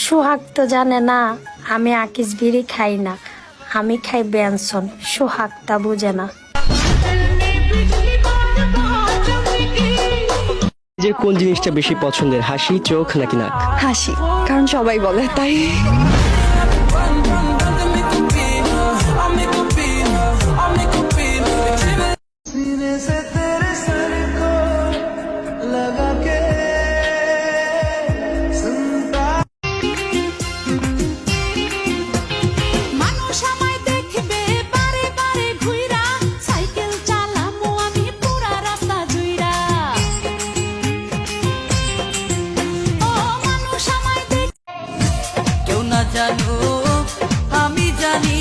সোহাগ তো জানে না আমি আকিস বিড়ি খাই না, আমি খাই বেনসন। সোহাগ তা বুঝে না। যে কোন জিনিসটা বেশি পছন্দের, হাসি, চোখ নাকি নাক? হাসি, কারণ সবাই বলে তাই। জানো আমি জানি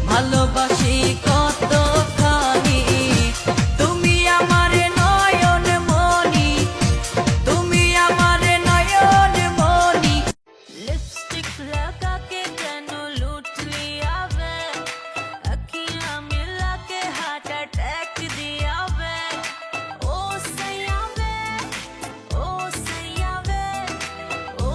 ভালোবাসি কতখানি, তুমি আমার নয়ন মনি, তুমি আমার নয়ন মনি। লিপস্টিক लगा के কেন লুট লিয়া বে, अखियां मिला के हार्ट अटैक दिया वे। ओ सैया वे, ओ सैया वे, ओ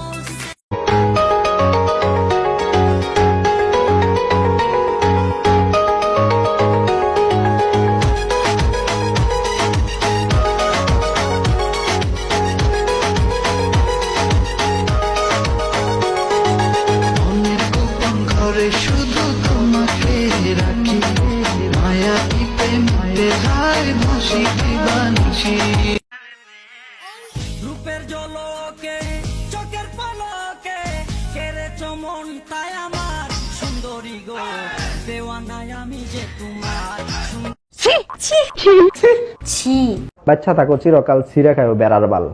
শুধু তোমাকে রাখি, মায়া পিপে মিটে যায় ভাসি বানিছি। রূপের জলকে চোখের পলকে কেড়ে চমন তাই আমার সুন্দরী গো, দেওয়ানায় আমি যে তোমার। ছি, বাচ্চা থাকো চিরকাল ছিঁড়ে খাও বেড়ার বাল।